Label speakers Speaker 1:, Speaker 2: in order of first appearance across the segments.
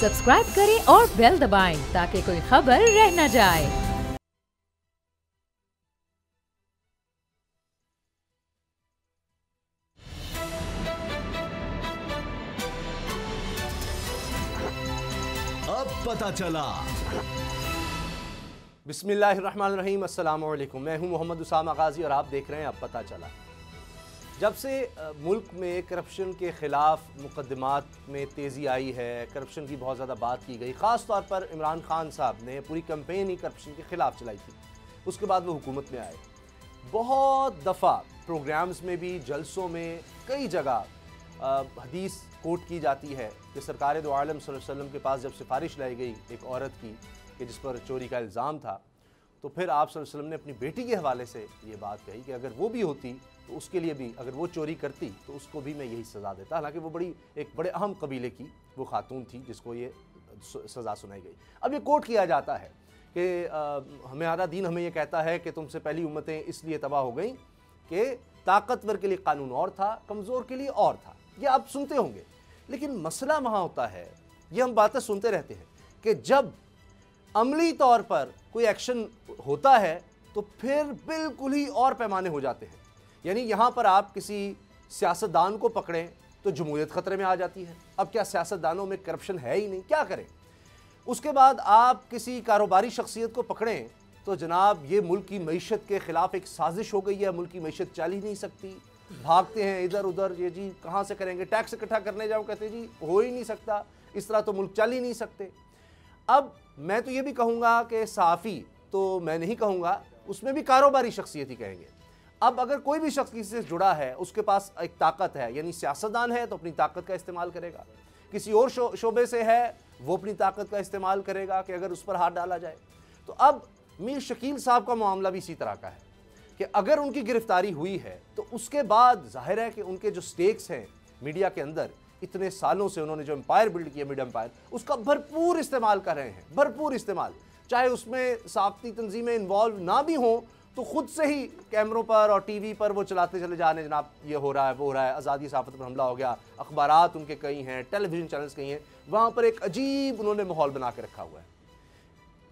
Speaker 1: Subscribe करें और bell दबाएं ताकि कोई खबर रह न जाए।
Speaker 2: अब पता चला।
Speaker 3: बिस्मिल्लाहिर्रहमानिर्रहीम, अस्सलाम वालेकुम। मैं हूं मोहम्मद उसामा गाजी और आप देख रहे हैं अब पता चला। जब से मुल्क में करप्शन के ख़िलाफ़ मुकदमात में तेज़ी आई है, करप्शन की बहुत ज़्यादा बात की गई, ख़ास तौर पर इमरान खान साहब ने पूरी कैंपेन ही करप्शन के ख़िलाफ़ चलाई थी। उसके बाद वो हुकूमत में आए, बहुत दफ़ा प्रोग्राम्स में भी, जलसों में, कई जगह हदीस कोट की जाती है कि सरकार दो आलम सल्लल्लाहु अलैहि वसल्लम के पास जब सिफारिश लाई गई एक औरत की कि जिस पर चोरी का इल्ज़ाम था, तो फिर आप सल्लल्लाहु अलैहि वसल्लम ने अपनी बेटी के हवाले से ये बात कही कि अगर वो भी होती तो उसके लिए भी, अगर वो चोरी करती तो उसको भी मैं यही सज़ा देता। हालांकि वो एक बड़े अहम कबीले की वो खातून थी जिसको ये सज़ा सुनाई गई। अब ये कोट किया जाता है कि हमारा दीन हमें ये कहता है कि तुमसे पहली उम्मतें इसलिए तबाह हो गई कि ताकतवर के लिए कानून और था, कमज़ोर के लिए और था। ये आप सुनते होंगे, लेकिन मसला वहाँ होता है, ये हम बातें सुनते रहते हैं कि जब अमली तौर पर कोई एक्शन होता है तो फिर बिल्कुल ही और पैमाने हो जाते हैं। यानी यहाँ पर आप किसी सियासतदान को पकड़ें तो जमहूरियत ख़तरे में आ जाती है। अब क्या सियासतदानों में करप्शन है ही नहीं, क्या करें? उसके बाद आप किसी कारोबारी शख्सियत को पकड़ें तो जनाब ये मुल्क की मईशत के ख़िलाफ़ एक साजिश हो गई है, मुल्क की मईशत चल ही नहीं सकती, भागते हैं इधर उधर, ये जी कहाँ से करेंगे, टैक्स इकट्ठा करने जाओ, कहते जी हो ही नहीं सकता, इस तरह तो मुल्क चल ही नहीं सकते। अब मैं तो ये भी कहूँगा कि साफ़ी तो मैं नहीं कहूँगा, उसमें भी कारोबारी शख्सियत ही कहेंगे। अब अगर कोई भी शख्स किसी से जुड़ा है, उसके पास एक ताकत है, यानी सियासतदान है तो अपनी ताकत का इस्तेमाल करेगा, किसी और शोबे से है वो अपनी ताकत का इस्तेमाल करेगा कि अगर उस पर हाथ डाला जाए। तो अब मीर शकील साहब का मामला भी इसी तरह का है कि अगर उनकी गिरफ्तारी हुई है तो उसके बाद जाहिर है कि उनके जो स्टेक्स हैं मीडिया के अंदर, इतने सालों से उन्होंने जो एम्पायर बिल्ड किया, मीडिया एम्पायर, उसका भरपूर इस्तेमाल कर रहे हैं, भरपूर इस्तेमाल। चाहे उसमें साफ़ती तंजीमें इन्वॉल्व ना भी हों तो ख़ुद से ही कैमरों पर और टीवी पर वो चलाते चले जा रहे हैं, जनाब ये हो रहा है, वो हो रहा है, आज़ादी सहाफ़त पर हमला हो गया, अखबारात उनके कई हैं, टेलीविज़न चैनल्स कई हैं, वहाँ पर एक अजीब उन्होंने माहौल बना के रखा हुआ है।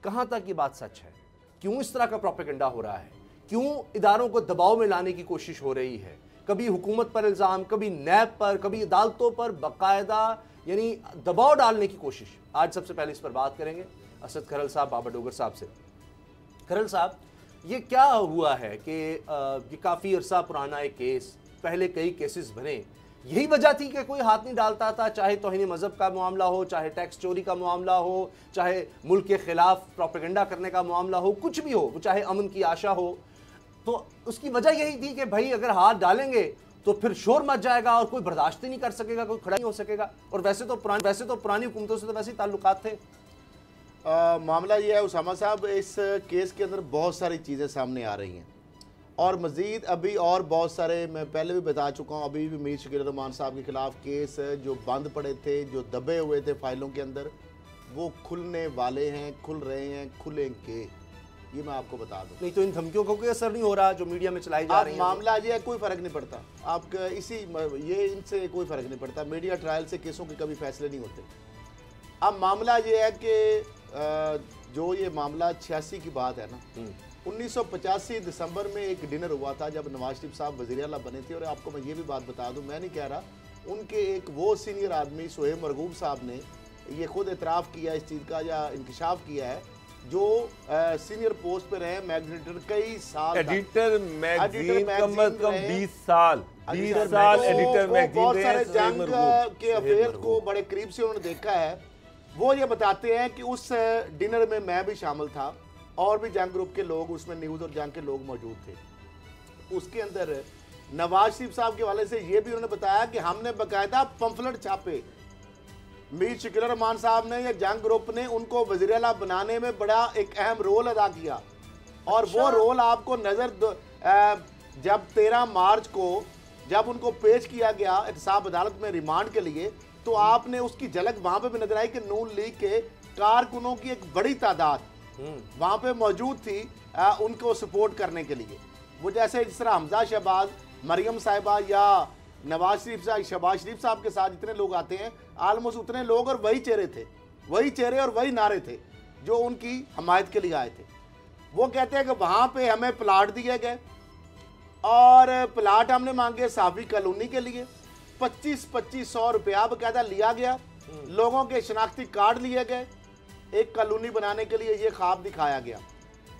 Speaker 3: कहाँ तक ये बात सच है? क्यों इस तरह का प्रोपेगेंडा हो रहा है? क्यों इदारों को दबाव में लाने की कोशिश हो रही है? कभी हुकूमत पर इल्ज़ाम, कभी नैब पर, कभी अदालतों पर बाकायदा यानी दबाव डालने की कोशिश। आज सबसे पहले इस पर बात करेंगे असद खरल साहब, बाबा डोगर साहब से। खरल साहब, ये क्या हुआ है कि ये काफ़ी अरसा पुराना एक केस, पहले कई केसेस बने, यही वजह थी कि कोई हाथ नहीं डालता था, चाहे तौहीन मज़हब का मामला हो, चाहे टैक्स चोरी का मामला हो, चाहे मुल्क के ख़िलाफ़ प्रोपेगेंडा करने का मामला हो, कुछ भी हो, चाहे अमन की आशा हो, तो उसकी वजह यही थी कि भाई अगर हाथ डालेंगे तो फिर शोर मच जाएगा और कोई बर्दाश्त ही नहीं कर सकेगा, कोई खड़ा नहीं हो सकेगा। और वैसे तो पुरानी हुकूमतों से तो वैसे ही ताल्लुकात थे।
Speaker 4: मामला ये है उसामा साहब, इस केस के अंदर बहुत सारी चीज़ें सामने आ रही हैं और मज़ीद अभी और बहुत सारे, मैं पहले भी बता चुका हूँ, अभी भी मीर शकील रहमान साहब के ख़िलाफ़ केस जो बंद पड़े थे, जो दबे हुए थे फाइलों के अंदर, वो खुलने वाले हैं, खुल रहे हैं, खुलेंगे, ये मैं आपको बता दूँ।
Speaker 3: नहीं तो इन धमकियों को कोई असर नहीं हो रहा जो मीडिया में चलाई जा रही है?
Speaker 4: मामला ये है, कोई फ़र्क नहीं पड़ता आपका, ये इनसे कोई फ़र्क नहीं पड़ता, मीडिया ट्रायल से केसों के कभी फैसले नहीं होते। अब मामला ये है कि जो ये मामला 86 की बात है ना, 1985 दिसंबर में एक डिनर हुआ था जब नवाज शरीफ साहब वज़ीर आला बने थे। और आपको मैं ये भी बात बता दूं, मैं नहीं कह रहा, उनके एक वो सीनियर आदमी सोहेब मरगूब साहब ने ये खुद एतराफ़ किया इस चीज़ का या इंकशाफ किया है, जो सीनियर पोस्ट पे रहे, मैगजीन एडिटर कई साल,
Speaker 5: एडिटर मैगजीन कम से कम 20 साल एडिटर मैगजीन,
Speaker 4: बहुत सारे जंग के अफेयर को बड़े करीब से उन्होंने देखा है। वो ये बताते हैं कि उस डिनर में मैं भी शामिल था और भी जंग ग्रुप के लोग, उसमें न्यूज़ और जंग के लोग मौजूद थे। उसके अंदर नवाज शरीफ साहब के हवाले से ये भी उन्होंने बताया कि हमने बाकायदा पंफलेट छापे, मीर शकील रहमान साहब ने या जंग ग्रुप ने उनको वज़ीर आला बनाने में बड़ा एक अहम रोल अदा किया। और वो रोल आपको जब 13 मार्च को जब उनको पेश किया गया एहतसाब अदालत में रिमांड के लिए, तो आपने उसकी झलक वहां पे भी नजर आई कि नून लीग के कारकुनों की एक बड़ी तादाद वहां पे मौजूद थी उनको सपोर्ट करने के लिए। वो जैसे जिस तरह हमजा शहबाज, मरियम साहिबा या नवाज शरीफ साहब, शहबाज शरीफ साहब के साथ जितने लोग आते हैं, आलमोस्ट उतने लोग और वही चेहरे थे वही चेहरे और वही नारे थे जो उनकी हमायत के लिए आए थे। वो कहते हैं कि वहाँ पे हमें प्लाट दिए गए और प्लाट हमने मांगे साफी कॉलोनी के लिए, 2500 रुपया बकायदा लिया गया, लोगों के शनाख्ती कार्ड लिए गए, एक कॉलोनी बनाने के लिए ये ख्वाब दिखाया गया।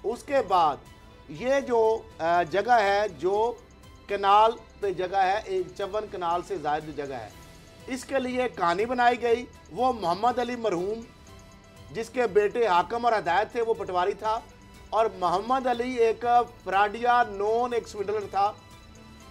Speaker 4: उसके बाद ये जो जगह है, जो कनाल पे जगह है, एक 54 कनाल से ज़्यादा जो जगह है, इसके लिए कहानी बनाई गई। वो मोहम्मद अली मरहूम जिसके बेटे हाकम और हदायत थे, वो पटवारी था, और मोहम्मद अली एक फ्राडिया नॉन एक स्विंडलर था,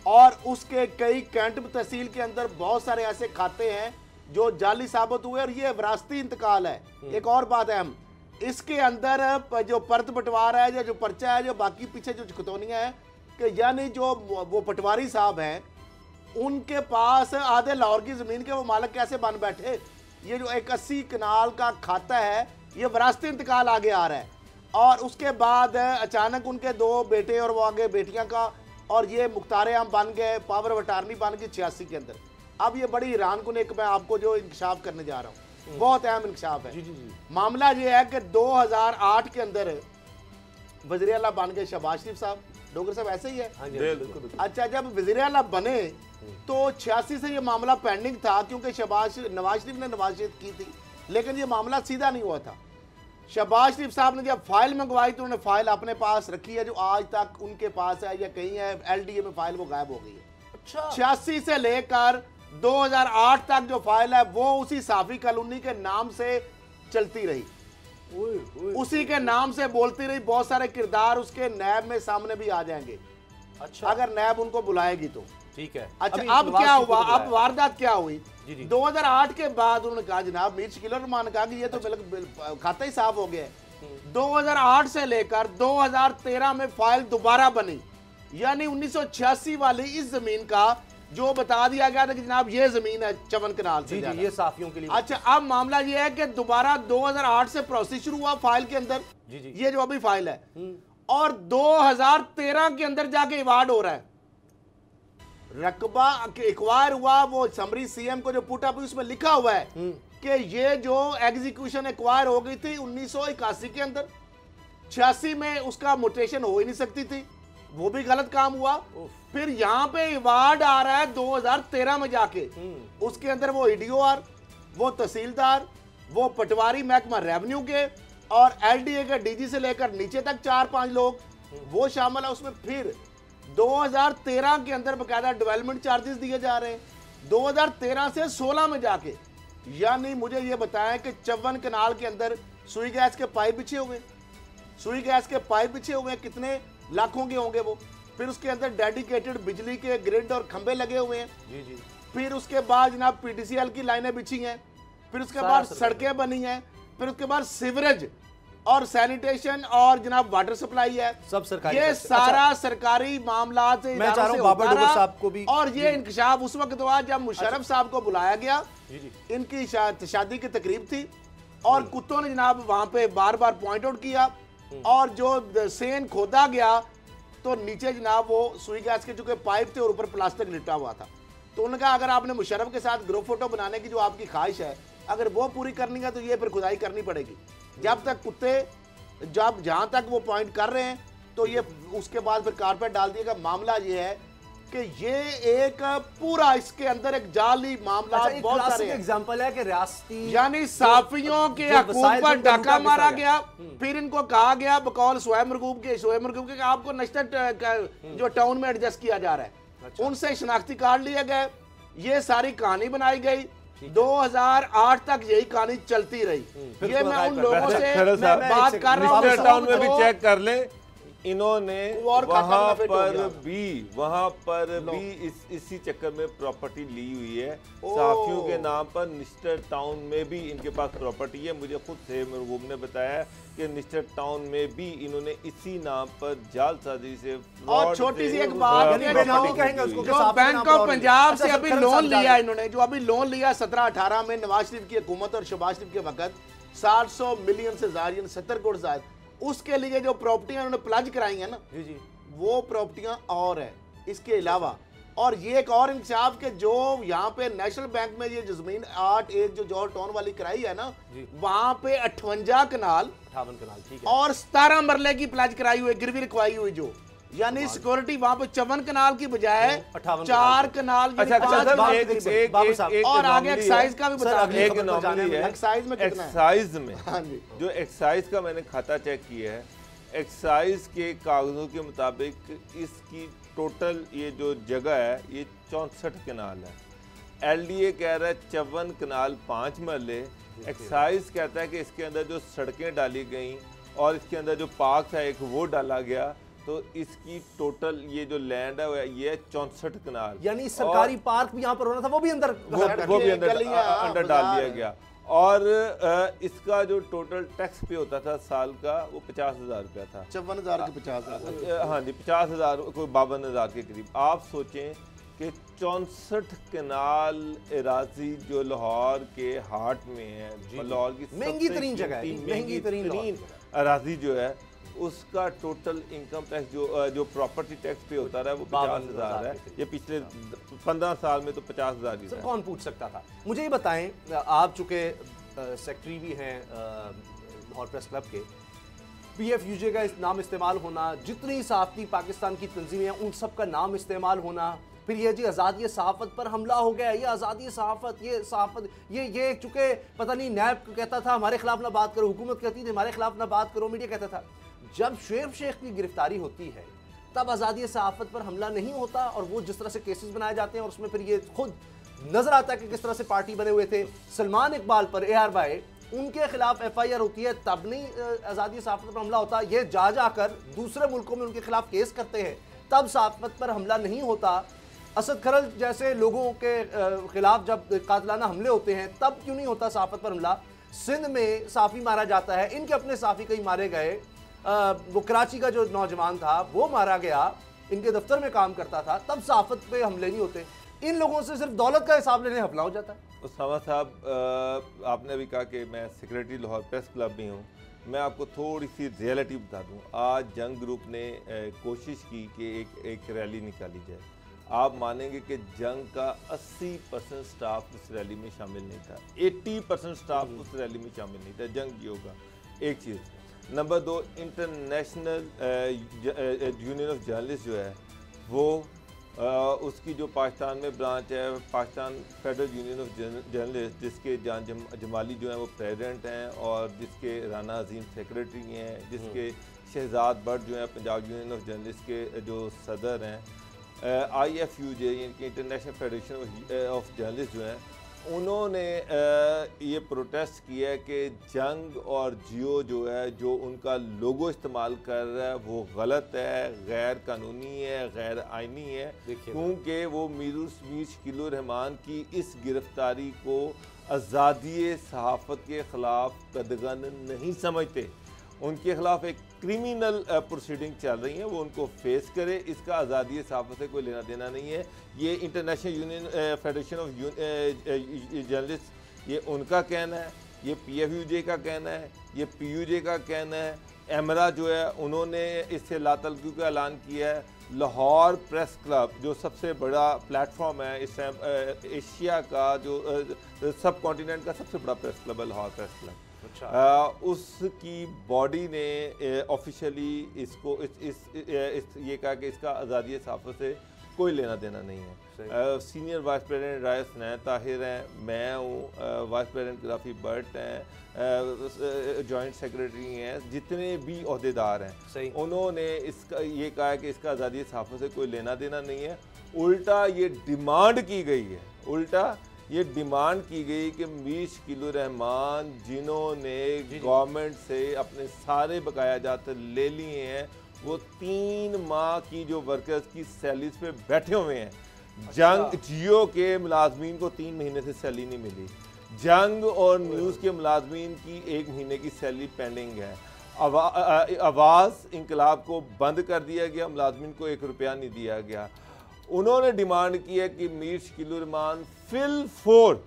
Speaker 4: और उसके कई कैंट तहसील के अंदर बहुत सारे ऐसे खाते हैं जो जाली साबित हुए, और ये विरासती इंतकाल है। एक और बात अहम, इसके अंदर जो परत बंटवारा है या जो पर्चा है, जो बाकी पीछे जो खतौनियाँ हैं, कि यानी जो वो पटवारी साहब हैं उनके पास आधे लाहौर की ज़मीन के वो मालिक कैसे बन बैठे। ये जो एक 80 कनाल का खाता है, ये विरासती इंतकाल आगे आ रहा है। और उसके बाद अचानक उनके 2 बेटे और वो आगे बेटियां का, और ये मुख्तार आम बन गए, पावर ऑफ अटार्नी बन गई 86 के अंदर। अब ये बड़ी हैरान कुन एक मैं आपको जो इंकशाफ करने जा रहा हूँ, बहुत अहम इंकशाफ है। जी। मामला ये है कि 2008 के अंदर वज़ीर आला बन गए शहबाज शरीफ साहब। डोगर साहब ऐसे ही है? अच्छा, जब वज़ीर आला बने तो 86 से ये मामला पेंडिंग था, क्योंकि नवाज शरीफ ने नवाज शरीफ की थी, लेकिन ये मामला सीधा नहीं हुआ था। शहबाज शरीफ साहब ने जब फाइल मंगवाई तो उन्होंने फाइल अपने पास रखी है, जो आज तक उनके पास है या कहीं है LDA में फाइल, वो गायब हो गई है। अच्छा। 86 से लेकर 2008 तक जो फाइल है वो उसी साफी कॉलोनी के नाम से चलती रही, उसी के नाम से बोलती रही। बहुत सारे किरदार उसके नैब में सामने भी आ जाएंगे। अच्छा, अगर नैब उनको बुलाएगी तो ठीक है। अच्छा, अब क्या हुआ, अब वारदात क्या हुई? 2008 के बाद उन्होंने कहा जनाब मीर शकील और रहमान कहा कि ये तो बिल्कुल खाता ही साफ हो गया है। 2008 से लेकर 2013 में फाइल दोबारा बनी, यानी 1986 वाली इस जमीन का जो बता दिया गया था कि जनाब ये जमीन है 54 कनाल से,
Speaker 3: ये साफियों के लिए।
Speaker 4: अच्छा, अब मामला ये है कि दोबारा 2008 से प्रोसेस शुरू हुआ फाइल के अंदर, ये जो अभी फाइल है, और 2013 के अंदर जाके अवार्ड हो रहा है। रकबा एक्वायर हुआ, वो समरी CM को जो पुट अप उसमें लिखा हुआ है कि ये जो एग्जीक्यूशन एक्वायर हो गई थी 1981 के अंदर, 86 में उसका मोटेशन हो ही नहीं सकती थी, वो भी गलत काम हुआ। फिर यहाँ पे अवार्ड आ रहा है 2013 में जाके, उसके अंदर वो EDOR, वो तहसीलदार, वो पटवारी महकमा रेवेन्यू के और LDA के DG से लेकर नीचे तक 4-5 लोग वो शामिल है उसमें। फिर 2013 के अंदर बकायदा डेवलपमेंट चार्जेस दिए जा रहे हैं, 2013 से 16 में जाके। यानी मुझे ये बताएं कि 54 कनाल के अंदर सुई गैस के पाइप बिछे हुए, सुई गैस के पाइप बिछे हुए, कितने लाखों के होंगे वो। फिर उसके अंदर डेडिकेटेड बिजली के ग्रिड और खंबे लगे हुए हैं। जी। फिर उसके बाद जनाब PDCL की लाइनें बिछी हैं, फिर उसके बाद सड़कें बनी हैं, फिर उसके बाद सीवरेज और सैनिटेशन और जनाब वाटर सप्लाई है, सब सरकारी। ये सारा सरकारी मामला से मैं चाह रहा हूं बाबा डोगर साहब को भी। और ये इंकशाफ उस वक्त हुआ जब मुशर्रफ साहब को बुलाया गया, इनकी शादी की तकरीब थी, और कुत्तों ने जनाब वहां पे बार बार पॉइंट आउट किया, और जो सेन खोदा गया तो नीचे जनाब वो सुई गैस के चूंकि पाइप थे और ऊपर प्लास्टिक लिपटा हुआ था। तो उन्होंने कहा अगर आपने मुशर्रफ के साथ ग्रुप फोटो बनाने की जो आपकी ख्वाहिश है, अगर वो पूरी करनी है तो ये फिर खुदाई करनी पड़ेगी। जब तक कुत्ते जब जहां तक वो पॉइंट कर रहे हैं तो ये उसके बाद फिर कारपेट डाल दिएगा। मामला ये है कि ये एक पूरा इसके अंदर एक जाली मामला। अच्छा, बहुत सारे एग्जांपल है कि रियासती यानी साफियों के हकूक पर डाका मारा गया, फिर इनको कहा गया बकौल शोएब मरगूब के आपको नशर जो टाउन में एडजस्ट किया जा रहा है। अच्छा। उनसे शनाख्ती कार्ड लिए गए, ये सारी कहानी बनाई गई, 2008 तक यही कहानी चलती रही। ये मैं उन लोगों से बात कर रहा हूँ,
Speaker 5: टाउन में भी चेक कर ले, इन्होंने वहां पर भी इसी चक्कर में प्रॉपर्टी ली हुई है साफियों के नाम पर। निस्टर टाउन में भी इनके पास प्रॉपर्टी है। मुझे खुद से मरगूब ने बताया कि निस्टर टाउन में भी इन्होंने इसी नाम पर जालसाजी से। और छोटी सी एक बात, जो बैंक ऑफ पंजाब से अभी लोन लिया इन्होंने, जो अभी लोन लिया 17-18 में नवाज शरीफ की हुकूमत और शहबाज शरीफ के वक्त 700 मिलियन से ज्यादा, 70 करोड़ ज्यादा, उसके लिए जो प्रॉपर्टियां उन्होंने प्लज कराई हैं ना, जी, वो प्रॉपर्टियां और है इसके अलावा।
Speaker 4: और ये एक और इंकशाफ के जो यहाँ पे नेशनल बैंक में ये जमीन 8 जो जॉर्ज टाउन वाली कराई है ना, वहां पे 58 कनाल
Speaker 3: ठीक है,
Speaker 4: और 17 मरले की प्लाज कराई हुई, गिरवी रखवाई हुई, जो यानी सिक्योरिटी वहां पे 54 कनाल की बजाय 4 कनाल।
Speaker 5: अच्छा,
Speaker 4: और आगे एक्साइज का भी बता दें,
Speaker 5: एक्साइज में कितना है? एक्साइज में जो एक्साइज का मैंने खाता चेक किया है, एक्साइज के कागजों के मुताबिक इसकी टोटल ये जो जगह है ये 64 कनाल है। एलडीए कह रहा है 54 कनाल 5 मरले। एक्साइज कहता है कि इसके अंदर जो सड़कें डाली गई और इसके अंदर जो पार्क था एक वो डाला गया, तो इसकी टोटल ये जो लैंड है ये 64 कनाल,
Speaker 3: यानी सरकारी पार्क भी यहाँ पर होना था, वो भी अंदर
Speaker 5: अंदर डाल दिया गया। और इसका जो टोटल टैक्स पे होता था साल का वो 50,000 रुपया था।
Speaker 4: 54,000 के 50,000,
Speaker 5: हाँ जी, 50,000 कोई 52,000 के करीब। आप सोचें कि 64 कनाल एराजी जो लाहौर के हार्ट में है, लाहौर की
Speaker 3: महंगी तरीन जगह है, महंगी तरीन
Speaker 5: एराजी जो है, उसका टोटल इनकम टैक्स जो प्रॉपर्टी टैक्स पे होता रहा है वो 50,000 है। ये पिछले 15 साल में तो 50,000 ही है।
Speaker 3: कौन पूछ सकता था? मुझे ये बताएं, आप चूंकि सेक्रेटरी भी हैं लाहौर प्रेस क्लब के, PFUJ का नाम इस्तेमाल होना, जितनी सहाफ़ती पाकिस्तान की तंजीमें हैं उन सब का नाम इस्तेमाल होना, फिर ये जी आज़ादी सहाफ़त पर हमला हो गया, ये आज़ादी सहाफ़त, ये सहाफ़त, ये चूँकि पता नहीं नैब कहता था हमारे खिलाफ ना बात करो, हुकूमत कहती थी हमारे खिलाफ ना बात करो, मीडिया कहता था। जब शुएब शेख की गिरफ्तारी होती है तब आज़ादी सहाफ़त पर हमला नहीं होता, और वो जिस तरह से केसेस बनाए जाते हैं और उसमें फिर ये खुद नज़र आता है कि किस तरह से पार्टी बने हुए थे। सलमान इकबाल पर ARY उनके खिलाफ FIR होती है, तब नहीं आज़ादी सहाफ़त पर हमला होता। ये जाकर दूसरे मुल्कों में उनके खिलाफ केस करते हैं, तब सहाफ़त पर हमला नहीं होता। असद खरल जैसे लोगों के खिलाफ जब कातिलाना हमले होते हैं तब क्यों नहीं होता सहाफ़त पर हमला? सिंध में साफ़ी मारा जाता है, इनके अपने साफ़ी कई मारे गए, वो कराची का जो नौजवान था वो मारा गया, इनके दफ्तर में काम करता था, तब सहाफ़त पे हमले नहीं होते। इन लोगों से सिर्फ दौलत का हिसाब लेने हमला हो जाता है।
Speaker 5: उसामा साहब, आपने अभी कहा कि मैं सेक्रेटरी लाहौर प्रेस क्लब में हूँ, मैं आपको थोड़ी सी रियलिटी बता दूँ। आज जंग ग्रुप ने कोशिश की कि एक रैली निकाली जाए। आप मानेंगे कि जंग का 80% स्टाफ उस रैली में शामिल नहीं था, 80% स्टाफ उस रैली में शामिल नहीं था जंग जियो का। एक चीज़। Number 2, International Union of Journalist जो है वो उसकी जो पाकिस्तान में ब्रांच है, Pakistan Federal Union of Journalist, जिसके जान जमाली जो हैं वो प्रेसिडेंट हैं और जिसके राना अजीम सेक्रेटरी हैं, जिसके शहजाद बट जो हैं पंजाब यूनियन ऑफ जर्नलिस्ट के जो सदर हैं, IFUJ यानी कि इंटरनेशनल फेडरेशन ऑफ जर्नलिस्ट जो हैं, उन्होंने ये प्रोटेस्ट किया है कि जंग और जियो जो है, जो उनका लोगो इस्तेमाल कर रहा है वो गलत है, गैर कानूनी है, गैर आइनी है, क्योंकि वो मीर शकील रहमान की इस गिरफ्तारी को आज़ादी सहाफ़त के ख़िलाफ़ कदगन नहीं समझते। उनके खिलाफ एक क्रिमिनल प्रोसीडिंग चल रही है, वो उनको फेस करे, इसका आज़ादी सहाफ़त से कोई लेना देना नहीं है। ये international union federation of journalist, ये उनका कहना है, ये PFUJ का कहना है, ये PUJ का कहना है। एमरा जो है उन्होंने इससे लातल्लुक़ी का ऐलान किया है। लाहौर प्रेस क्लब जो सबसे बड़ा प्लेटफॉर्म है इस टाइम एशिया का, जो सब कॉन्टिनेंट का सबसे बड़ा प्रेस क्लब है लाहौर प्रेस क्लब, उसकी बॉडी ने ऑफिशियली इसको ये कहा कि इसका आज़ादी सहाफ़त से कोई लेना देना नहीं है। सीनियर वाइस प्रेसिडेंट राय स्नैन ताहिर हैं, मैं हूँ, वाइस प्रेसिडेंट ग्राफी बट हैं, जॉइंट सेक्रेटरी हैं, जितने भी अहदेदार हैं, उन्होंने इसका ये कहा है कि इसका आज़ादी सहाफ़त से कोई लेना देना नहीं है। उल्टा ये डिमांड की गई है, ये डिमांड की गई कि मीर शकील रहमान जिन्होंने गवर्नमेंट से अपने सारे बकाया जात ले लिए हैं, वो 3 माह की जो वर्कर्स की सैलरीज पे बैठे हुए हैं। जंग जियो के मुलाजमीन को 3 महीने से सैलरी नहीं मिली, जंग और न्यूज़ के मुलाजमीन की 1 महीने की सैलरी पेंडिंग है। आवाज़ इंकलाब को बंद कर दिया गया, मुलाजमीन को 1 रुपया नहीं दिया गया। उन्होंने डिमांड की है कि मीर शकील रहमान फिल फोर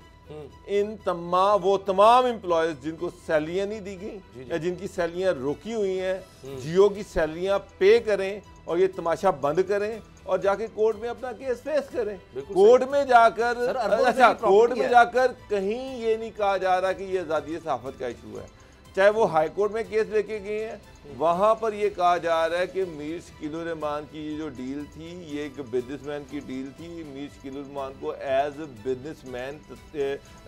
Speaker 5: इन तमाम एम्प्लॉयज़ जिनको सैलरियाँ नहीं दी गई या जिनकी सैलरियाँ रोकी हुई हैं, जियो की सैलरियाँ पे करें और ये तमाशा बंद करें और जाके कोर्ट में अपना केस फेस करें। कोर्ट में जाकर कोर्ट में जाकर कहीं ये नहीं कहा जा रहा कि ये आज़ादी सहाफ़त का इशू है। चाहे वो हाई कोर्ट में केस लेके गए हैं, वहाँ पर ये कहा जा रहा है कि मीर शकील रहमान की ये जो डील थी ये एक बिजनेसमैन की डील थी। मीर शकील रहमान को एज बिजनेसमैन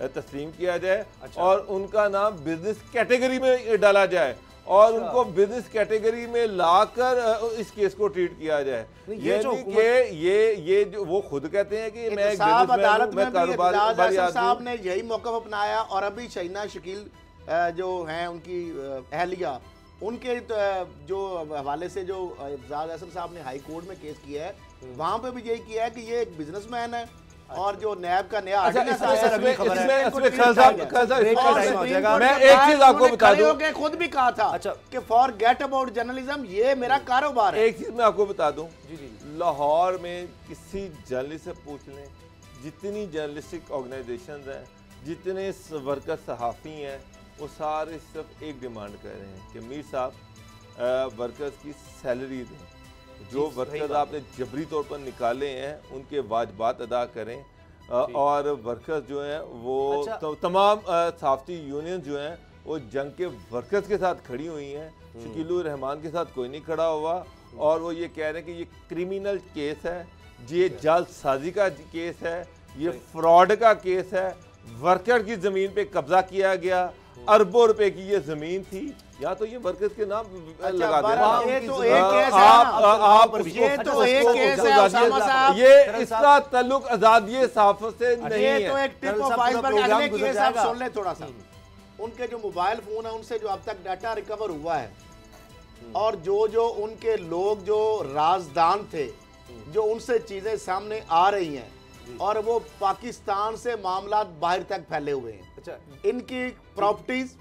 Speaker 5: तस्लीम किया जाए और उनका नाम बिजनेस कैटेगरी में डाला जाए और उनको बिजनेस कैटेगरी में लाकर इस केस को ट्रीट किया जाए। ये जो वो खुद कहते हैं कि मैं
Speaker 4: कारोबार साहब ने यही मौका अपनाया और अभी शहीना शकील जो हैं उनकी अहलिया उनके जो हवाले से जो इफ्जाज अहसन साहब ने हाई कोर्ट में केस किया है वहां पे भी यही किया है कि ये एक बिजनेसमैन है और जो नैब का नया
Speaker 5: मैं एक चीज आपको बता दूं,
Speaker 4: खुद भी कहा था कि फॉरगेट अबाउट जर्नलिज्म, ये मेरा कारोबार है।
Speaker 5: एक चीज मैं आपको बता दूं, लाहौर में किसी जर्नलिस्ट से पूछ लें, जितनी जर्नलिस्टिक ऑर्गेनाइजेशंस हैं, जितने वर्कर सहाफ़ी हैं, वो सारे सिर्फ एक डिमांड कर रहे हैं कि मीर साहब वर्कर्स की सैलरी दें। जो वर्कर्स आपने जबरी तौर पर निकाले हैं उनके वाजबात अदा करें और वर्कर्स जो हैं वो तमाम सहाफ़ती यूनियन जो हैं वो जंग के वर्कर्स के साथ खड़ी हुई हैं। शकील रहमान के साथ कोई नहीं खड़ा हुआ और वो ये कह रहे हैं कि ये क्रिमिनल केस है, ये जालसाजी का केस है, ये फ्रॉड का केस है। वर्कर की ज़मीन पे कब्जा किया गया, अरबों रुपए की ये ज़मीन थी, या तो ये वर्कर्स के नाम लगा दें। ये इसका ताल्लुक आज़ादी सहाफ़त से नहीं है।
Speaker 4: तो एक टिप ऑफ आइसबर्ग अगले केस आप सुन ले थोड़ा सा। उनके जो मोबाइल फोन है उनसे जो अब तक डाटा रिकवर हुआ है और जो उनके लोग जो राजदान थे, जो उनसे चीजें सामने आ रही हैं और वो पाकिस्तान से मामला बाहर तक फैले हुए हैं। अच्छा, इनकी प्रॉपर्टीज,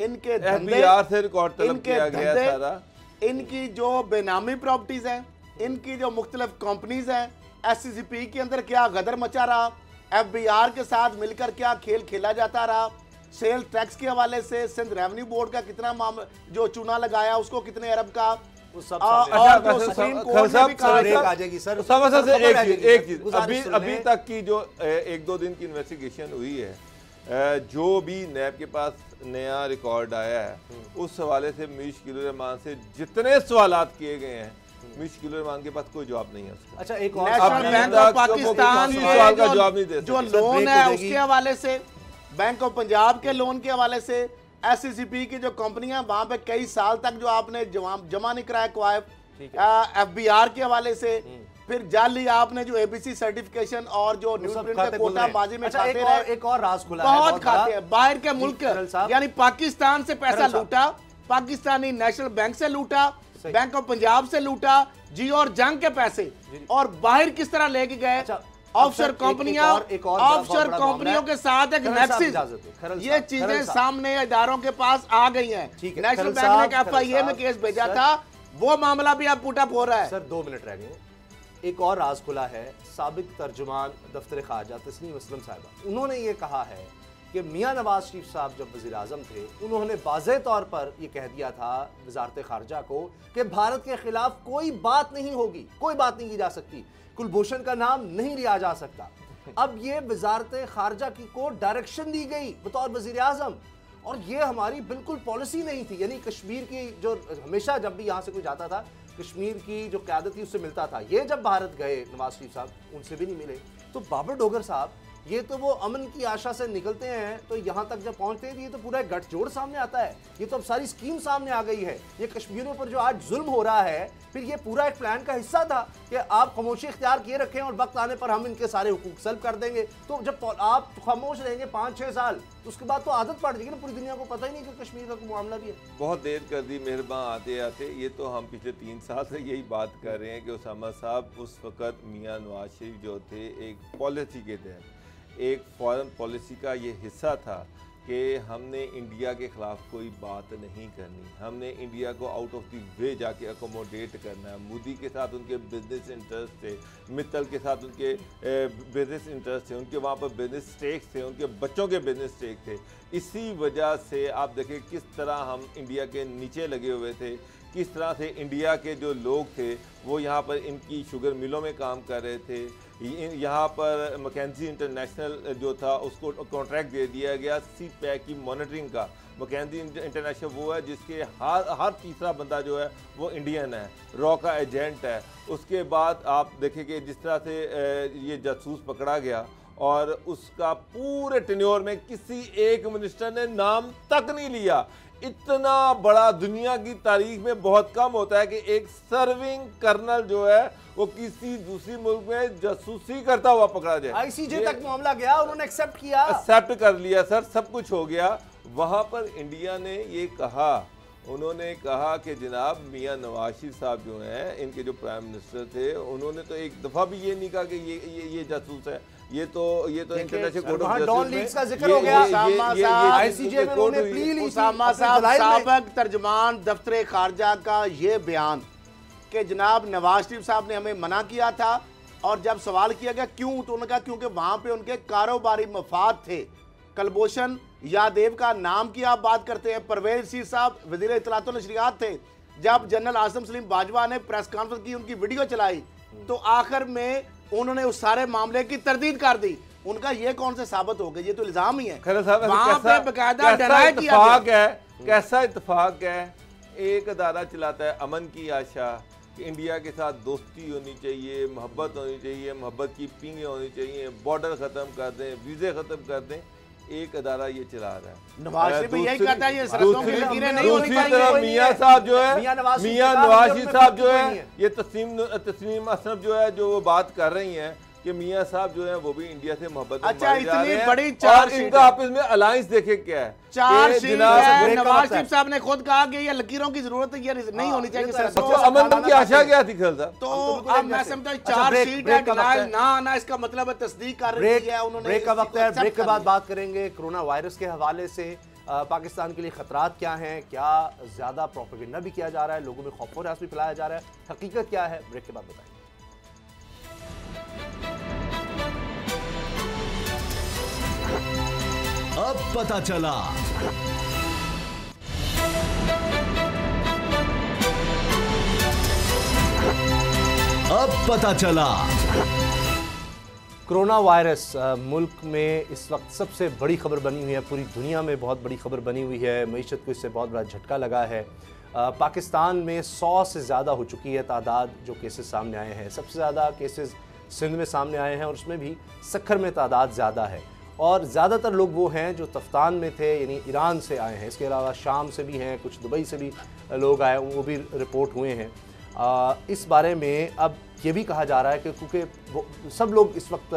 Speaker 4: इनके धंधे
Speaker 5: से रिकॉर्ड तलब किया गया सारा,
Speaker 4: इनकी जो बेनामी प्रॉपर्टीज हैं, इनकी जो मुख्तलिफ कंपनीज हैं, SCCP के अंदर क्या गदर मचा रहा, FBR के साथ मिलकर क्या खेल खेला जाता रहा, सेल टैक्स के हवाले से सिंध रेवेन्यू बोर्ड का कितना मामला जो चूना लगाया उसको कितने अरब का,
Speaker 5: अभी तक की जो एक दो दिन की इन्वेस्टिगेशन हुई है, जो भी नैब के पास नया रिकॉर्ड आया है उस हवाले से मीर शकील रहमान से जितने सवालात किए गए हैं, मीर शकील रहमान के पास कोई जवाब नहीं है उसका।
Speaker 4: अच्छा, एक और नेशनल बैंक ऑफ पाकिस्तान
Speaker 5: सवाल का जवाब नहीं दे
Speaker 4: जो लोन है उसके हवाले से, बैंक ऑफ पंजाब के लोन के हवाले से, SCCP की जो कंपनियां वहां पे कई साल तक जो आपने जमा नहीं कराया क्वाइफ, FBR के हवाले से, फिर जाली आपने जो ABC सर्टिफिकेशन और जो न्यूज़ प्रिंट का कोटा माजी में खाते रहे।
Speaker 3: एक और राज खुला
Speaker 4: है, बहुत खाते हैं बाहर के मुल्क, यानी पाकिस्तान से पैसा लूटा, पाकिस्तानी नेशनल बैंक से लूटा, बैंक ऑफ पंजाब से लूटा, जी और जंग के पैसे, और बाहर किस तरह लेके गए ऑफशोर कंपनियां, ऑफशोर कंपनियों के साथ एक नेक्सिस, ये चीजें सामने इदारों के पास आ गई हैं। नेशनल बैंक ने FIA में केस भेजा था, वो मामला भी अब पुट अप हो रहा है।
Speaker 3: सर 2 मिनट रह गए। एक और राज खुला है, साबिक तर्जुमान दफ्तर खारजा तस्नीम असलम साहिबा, उन्होंने ये कहा है कि मियां नवाज शरीफ साहब जब वज़ीर आज़म थे उन्होंने वाज़ेह तौर पर यह कह दिया था वज़ारत खारजा को कि भारत के खिलाफ कोई बात नहीं होगी, कोई बात नहीं की जा सकती, कुलभूषण का नाम नहीं लिया जा सकता। अब ये वज़ारत खारजा की को डायरेक्शन दी गई बतौर वज़ीर आज़म, और ये हमारी बिल्कुल पॉलिसी नहीं थी। यानी कश्मीर की जो हमेशा जब भी यहाँ से कोई जाता था कश्मीर की जो क़यादत थी उससे मिलता था, ये जब भारत गए नवाज शरीफ साहब उनसे भी नहीं मिले। तो बाबर डोगर साहब ये तो वो अमन की आशा से निकलते हैं तो यहाँ तक जब पहुँचते हैं ये तो पूरा गठजोड़ सामने आता है, ये तो अब सारी स्कीम सामने आ गई है। ये कश्मीरियों पर जो आज जुल्म हो रहा है, फिर ये पूरा एक प्लान का हिस्सा था कि आप खामोशी इख्तियार किए रखें और वक्त आने पर हम इनके सारे हुकूक सल्ब कर देंगे। तो जब आप खामोश रहेंगे 5-6 साल तो उसके बाद तो आदत पड़ जाएगी ना, पूरी दुनिया को पता ही नहीं कि कश्मीर का कोई मामला भी है।
Speaker 5: बहुत देर कर दी मेहरबान आते आते। ये तो हम पिछले 3 साल से यही बात कर रहे हैं कि उसामा साहब उस वक़्त मियाँ नवाज शरीफ जो थे एक पॉलिसी के तहत, एक फॉरेन पॉलिसी का ये हिस्सा था कि हमने इंडिया के ख़िलाफ़ कोई बात नहीं करनी, हमने इंडिया को आउट ऑफ द वे जाके अकोमोडेट करना है। मोदी के साथ उनके बिजनेस इंटरेस्ट थे, मित्तल के साथ उनके बिजनेस इंटरेस्ट थे, उनके वहाँ पर बिजनेस स्टेक्स थे, उनके बच्चों के बिजनेस स्टेक थे। इसी वजह से आप देखें किस तरह हम इंडिया के नीचे लगे हुए थे किस तरह से इंडिया के जो लोग थे वो यहाँ पर इनकी शुगर मिलों में काम कर रहे थे। यहाँ पर मैकेंजी इंटरनेशनल जो था उसको कॉन्ट्रैक्ट दे दिया गया सी पैक की मॉनिटरिंग का। मैकेंजी इंटरनेशनल वो है जिसके हर तीसरा बंदा जो है वो इंडियन है, रॉ का एजेंट है। उसके बाद आप देखेंगे जिस तरह से ये जासूस पकड़ा गया और उसका पूरे टेन्योर में किसी एक मिनिस्टर ने नाम तक नहीं लिया। इतना बड़ा दुनिया की तारीख में बहुत कम होता है कि एक सर्विंग कर्नल जो है वो किसी दूसरी मुल्क में जासूसी करता हुआ पकड़ा जाए।
Speaker 3: आईसीजे तक मामला गया, उन्होंने
Speaker 5: एक्सेप्ट कर लिया सर, सब कुछ हो गया। वहां पर इंडिया ने ये कहा, उन्होंने कहा कि जनाब मियां नवाज शरीफ साहब जो हैं इनके जो प्राइम मिनिस्टर थे उन्होंने तो एक दफा भी ये नहीं कहा कि ये जासूस है, ये तो इंटरनेशनल कोर्ट ऑफ जस्टिस
Speaker 3: का जिक्र हो गया।
Speaker 4: आईसीजे में उन्होंने प्ली ली। उसामा साहब साबिक तर्जमान दफ्तर खारजा का ये बयान कि जनाब नवाज शरीफ साहब ने हमें मना किया था और जब सवाल किया गया क्यों, तो उन्होंने कहा क्योंकि वहां पे उनके कारोबारी मफाद थे। कलभूषण यादव का नाम की आप बात करते हैं, परवेज रशीद साहब वजीर इत्तलात व नशरियात थे। जब जनरल आसिम सलीम बाजवा ने प्रेस कॉन्फ्रेंस की, उनकी वीडियो चलाई तो आखिर में उन्होंने उस सारे मामले की तरदीद कर दी। उनका ये कौन से साबित हो गया, ये तो इल्जाम ही है। वहां पे बकायदा डराया किया गया।
Speaker 5: कैसा इत्तेफाक है, एक अदारा चलाता है अमन की आशा कि इंडिया के साथ दोस्ती होनी चाहिए, मोहब्बत होनी चाहिए, मोहब्बत की पींगे होनी चाहिए, बॉर्डर खत्म कर दें, वीजे खत्म कर दें। एक अदारा ये चला रहा है।
Speaker 4: नवाज शरीफ भी यही कहता है ये सरहदों की लकीरें नहीं होनी चाहिए।
Speaker 5: दूसरी तरफ मियां साहब जो है, मियां नवाज शरीफ साहब जो है, ये तस्नीम असनफ जो है जो वो बात कर रही हैं कि मियां साहब जो है वो भी इंडिया से मोहब्बत में
Speaker 4: अच्छा इतनी बड़ी
Speaker 5: और इनका आपस में अलायंस देखे क्या है।
Speaker 4: चार्जशीट है। नवाज शरीफ साहब ने खुद कहा कि ये लकीरों की जरूरत ये नहीं होनी चाहिए।
Speaker 5: अमन की आशा क्या थी खल साहब?
Speaker 4: तो अब मैं समझता हूं चार्जशीट है, डिनायल ना आना इसका मतलब है तस्दीक कर रही है उन्होंने।
Speaker 3: ब्रेक का वक्त है, ब्रेक के बाद बात करेंगे कोरोना वायरस के हवाले से पाकिस्तान के लिए खतरात क्या हैं, क्या ज्यादा प्रोपेगेंडा भी किया जा रहा है, लोगों में खौफ और भी फैलाया जा रहा है, हकीकत क्या है, ब्रेक के बाद बताएंगे।
Speaker 2: अब पता चला। अब पता चला।
Speaker 3: कोरोना वायरस मुल्क में इस वक्त सबसे बड़ी खबर बनी हुई है, पूरी दुनिया में बहुत बड़ी खबर बनी हुई है। मईशत को इससे बहुत बड़ा झटका लगा है। पाकिस्तान में 100 से ज़्यादा हो चुकी है तादाद जो केसेस सामने आए हैं। सबसे ज़्यादा केसेस सिंध में सामने आए हैं और उसमें भी सक्खर में तादाद ज़्यादा है और ज़्यादातर लोग वो हैं जो तफ्तान में थे, यानी ईरान से आए हैं। इसके अलावा शाम से भी हैं, कुछ दुबई से भी लोग आए, वो भी रिपोर्ट हुए हैं। इस बारे में अब ये भी कहा जा रहा है कि क्योंकि सब लोग इस वक्त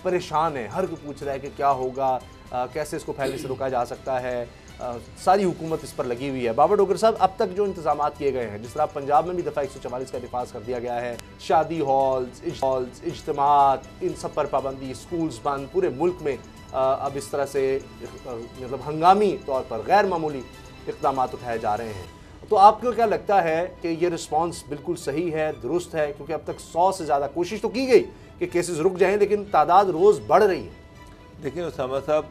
Speaker 3: परेशान हैं, हर कोई पूछ रहा है कि क्या होगा, कैसे इसको फैलने से रोका जा सकता है। सारी हुकूमत इस पर लगी हुई है। बाबर डोगर साहब, अब तक जो इंतजाम किए गए हैं, जिस तरह पंजाब में भी दफ़ा 144 का निफाज कर दिया गया है, शादी हॉल्स, इज्तिमात, इन सब पर पाबंदी, स्कूल्स बंद, पूरे मुल्क में अब इस तरह से मतलब हंगामी तौर पर गैर मामूली इक़दाम उठाए जा रहे हैं। तो आपको क्या लगता है कि ये रिस्पांस बिल्कुल सही है, दुरुस्त है? क्योंकि अब तक 100 से ज़्यादा कोशिश तो की गई कि केसेस रुक जाएं, लेकिन तादाद रोज़ बढ़ रही है।
Speaker 5: देखिए उसामा साहब,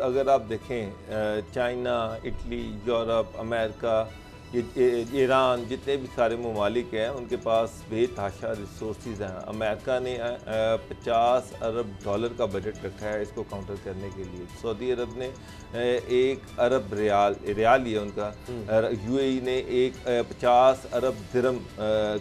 Speaker 5: अगर आप देखें China, Italy, Europe, America, Iran, जितने भी सारे ममालिक हैं उनके पास बेतहाशा रिसोर्सेज हैं। अमेरिका ने $50 अरब का बजट रखा है इसको काउंटर करने के लिए। सऊदी अरब ने 1 अरब रियाल ही है उनका। यूएई ने 50 अरब दिरहम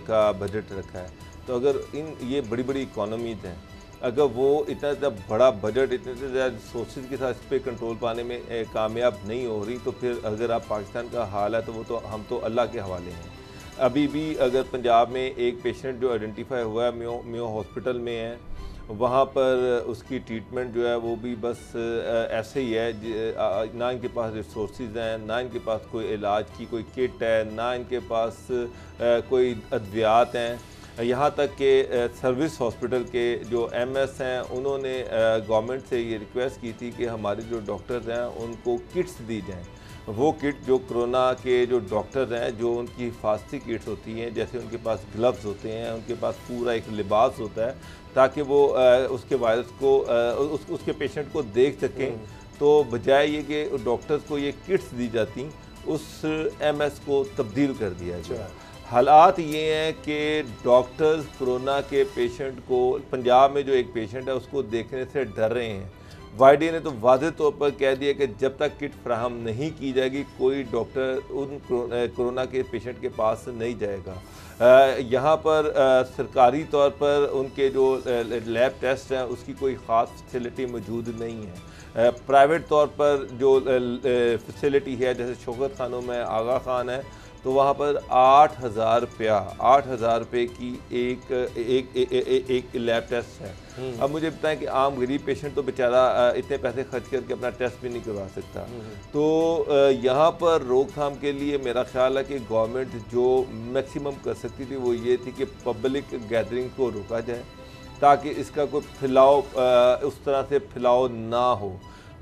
Speaker 5: का बजट रखा है। तो अगर ये बड़ी बड़ी इकॉनमीज हैं, अगर वो इतना बड़ा बजट, इतने ज़्यादा रिसोर्सेज के साथ इस पर कंट्रोल पाने में कामयाब नहीं हो रही, तो फिर अगर आप पाकिस्तान का हाल है तो वो तो हम तो अल्लाह के हवाले हैं। अभी भी अगर पंजाब में एक पेशेंट जो आइडेंटिफाई हुआ है मियो हॉस्पिटल में है, वहाँ पर उसकी ट्रीटमेंट जो है वो भी बस ऐसे ही है। ना इनके पास रिसोर्सेज हैं, ना इनके पास कोई इलाज की कोई किट है, ना इनके पास कोई अद्वियात हैं। यहाँ तक कि सर्विस हॉस्पिटल के जो एमएस हैं उन्होंने गवर्नमेंट से ये रिक्वेस्ट की थी कि हमारे जो डॉक्टर्स हैं उनको किट्स दी जाएं। वो किट जो कोरोना के जो डॉक्टर्स हैं, जो उनकी हिफाजती किट्स होती हैं, जैसे उनके पास ग्लव्स होते हैं, उनके पास पूरा एक लिबास होता है ताकि वो उसके वायरस को उसके पेशेंट को देख सकें। तो बजाय ये कि डॉक्टर्स को ये किट्स दी जाती, उस MS को तब्दील कर दिया गया। हालात ये हैं कि डॉक्टर्स कोरोना के पेशेंट को, पंजाब में जो एक पेशेंट है उसको देखने से डर रहे हैं। YD ने तो वाज़ेह तौर पर कह दिया कि जब तक किट फ्राहम नहीं की जाएगी कोई डॉक्टर उन कोरोना के पेशेंट के पास नहीं जाएगा। यहाँ पर सरकारी तौर पर उनके जो लैब टेस्ट हैं उसकी कोई ख़ास फैसिलिटी मौजूद नहीं है। प्राइवेट तौर पर जो फैसिलिटी है, जैसे शौकत खानों में आगा खान है, तो वहाँ पर 8,000 रुपये की एक लैब टेस्ट है। अब मुझे बताएं कि आम गरीब पेशेंट तो बेचारा इतने पैसे खर्च करके अपना टेस्ट भी नहीं करवा सकता। तो यहाँ पर रोकथाम के लिए मेरा ख्याल है कि गवर्नमेंट जो मैक्सिमम कर सकती थी वो ये थी कि पब्लिक गैदरिंग को रोका जाए ताकि इसका कोई फैलाव उस तरह से फैलाव ना हो।